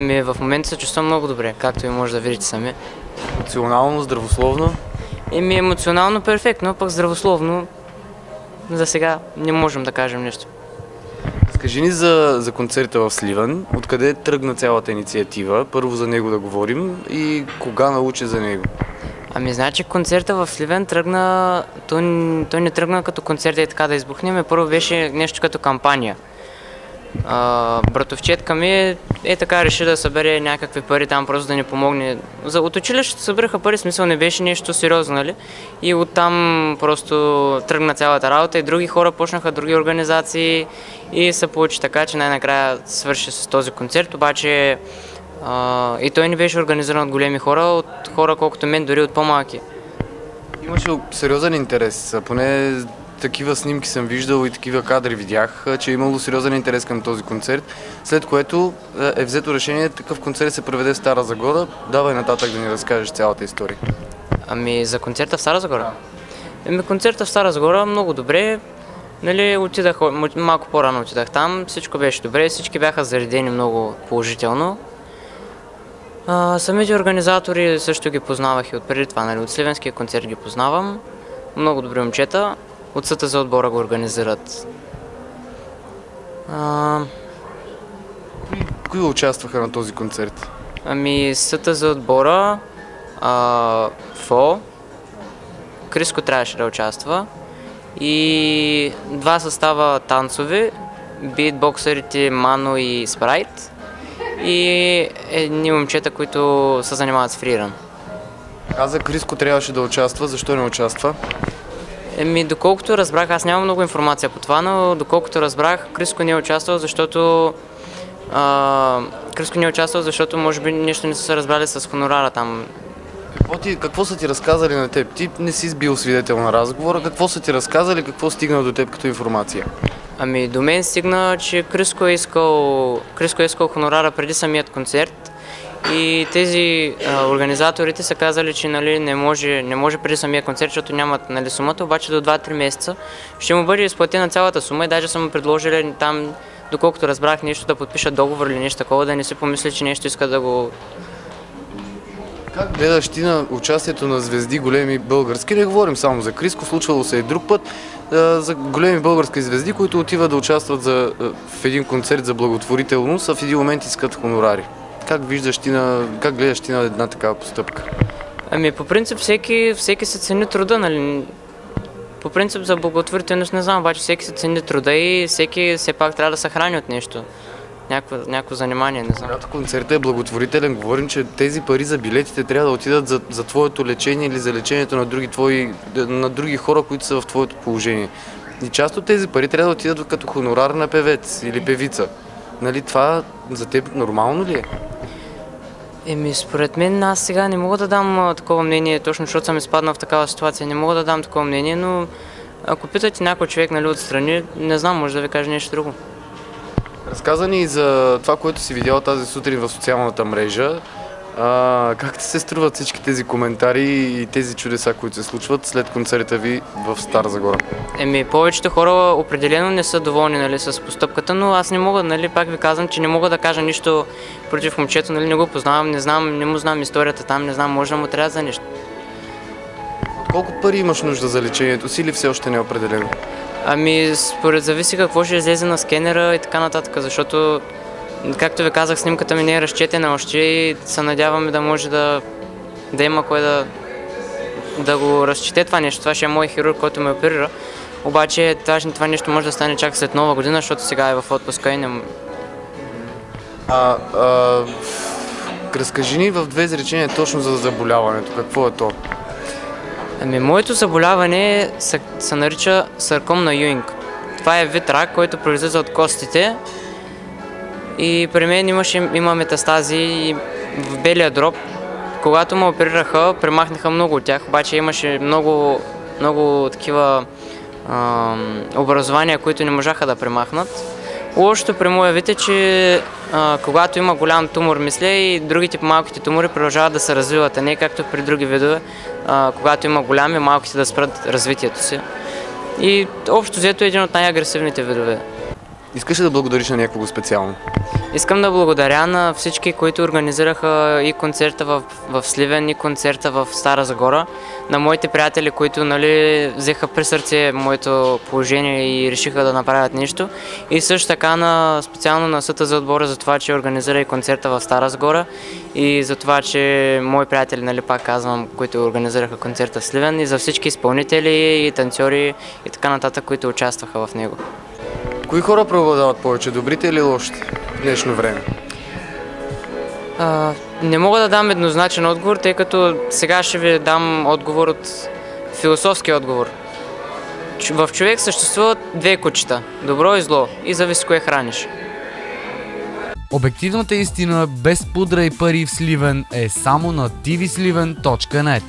В момента се чувствам много добре, както и може да видите сами. Емоционално, здравословно? Емоционално перфектно, пък здравословно за сега не можем да кажем нещо. Разкажи ни за концерта в Сливен. Откъде тръгна цялата инициатива? Първо за него да говорим и кога научи за него? Значи концерта в Сливен тръгна, той не тръгна като концерт и така да избухнем, първо беше нещо като кампания. Братовчетка ми така реши да събере някакви пари там, просто да ни помогне. От училището събираха пари, смисъл не беше нещо сериозно, нали? И оттам просто тръгна цялата работа и други хора почнаха, други организации и се получи така, че най-накрая свърши с този концерт, обаче и той не беше организиран от големи хора, от хора колкото мен, дори от по-малки. Имаше сериозен интерес, поне такива снимки съм виждал и такива кадри видях, че е имало сериозен интерес към този концерт, след което е взето решение такъв концерт се проведе в Стара Загора. Давай нататък да ни разкажеш цялата история. За концерта в Стара Загора? Концерта в Стара Загора много добре. Нали, отидах, малко по-рано отидах там, всичко беше добре, всички бяха заредени много положително. Самите организатори също ги познавах и отпреди това, нали, от Сливенския концерт ги познавам. Много добри момчета. От СТЗ отбора го организират. Кои участваха на този концерт? СТЗ отбора, ФО, Криско трябваше да участва и два състава танцови, битбоксерите Мано и Спрайт и едни момчета, които се занимават с фриран. Каза, Криско трябваше да участва, защо не участва? Доколкото разбрах, аз нямам много информация по това, но доколкото разбрах, Криско не е участвал, защото може би нещо не са се разбрали с хонорара там. Какво са ти разказали на теб? Ти не си бил свидетел на разговора. Какво са ти разказали, какво стигна до теб като информация? До мен стигна, че Криско е искал хонорара преди самият концерт и тези организаторите са казали, че нали, не може преди самия концерт, защото нямат нали, сумата, обаче до 2-3 месеца ще му бъде изплатена цялата сума и даже са му предложили там, доколкото разбрах, нещо да подпишат договор или нещо такова, да не си помисли, че нещо иска да го... Как гледаш ти на участието на звезди големи български? Не говорим само за Криско, случвало се и друг път, за големи български звезди, които отиват да участват в един концерт за благотворителност, а в един момент искат хонорари. Как гледаш ти на една такава постъпка? По принцип всеки се цени труда, нали? По принцип за благотворителност не знам, обаче всеки се цени труда и всеки все пак трябва да се храни от нещо. Някакво занимание, не знам. Когато концертът е благотворителен, говорим, че тези пари за билетите трябва да отидат за твоето лечение или за лечението на други хора, които са в твоето положение. И част от тези пари трябва да отидат като хонорар на певец или певица. Нали, това за теб нормално ли е? Според мен аз сега не мога да дам такова мнение, точно защото съм изпаднал в такава ситуация. Не мога да дам такова мнение, но ако питате някой човек нали, отстрани, не знам, може да ви каже нещо друго. Разказа ни за това, което си видял тази сутрин в социалната мрежа. Как ти се струват всички тези коментари и тези чудеса, които се случват след концерта ви в Стара Загора? Повечето хора определено не са доволни нали, с постъпката, но аз не мога, нали, пак ви казвам, че не мога да кажа нищо против момчето, нали, не го познавам, не му знам историята там, не знам, може да му трябва за нещо. От колко пари имаш нужда за лечението си или все още не е определено? Според зависи какво ще излезе на скенера и така нататък, защото, както ви казах, снимката ми не е разчетена още и се надяваме да може да има кой да го разчете това нещо. Това ще е мой хирург, който ме оперира. Обаче това нещо може да стане чак след Нова година, защото сега е в отпуска и не... Разкажи ни в две изречения точно за заболяването. Какво е то? Моето заболяване се нарича сарком на Юинг. Това е вид рак, който произлиза от костите. И при мен има метастази в белия дроб. Когато ме оперираха, премахнаха много от тях, обаче имаше много такива образования, които не можаха да премахнат. Лошото при моя вид е, че когато има голям тумор, мисля, и другите малките тумори продължават да се развиват, а не както при други видове, когато има голями, малките да спрат развитието си. И общо взето е един от най-агресивните видове. Искаш ли да благодариш на някого специално? Искам да благодаря на всички, които организираха и концерта в Сливен, и концерта в Стара Загора, на моите приятели, които взеха при сърце моето положение и решиха да направят нещо. И също така специално на СТ за отбора за това, че организира и концерта в Стара Загора и за това, че мои приятели, пак казвам, които организираха концерта в Сливен, и за всички изпълнители и танцори и така нататък, които участваха в него. Кои хора преобладават повече, добрите или лошите в днешно време? Не мога да дам еднозначен отговор, тъй като сега ще ви дам философски отговор. В човек съществуват две кучета – добро и зло, и зависи кое храниш. Обективната истина без пудра и пари в Сливен е само на tvsliven.net.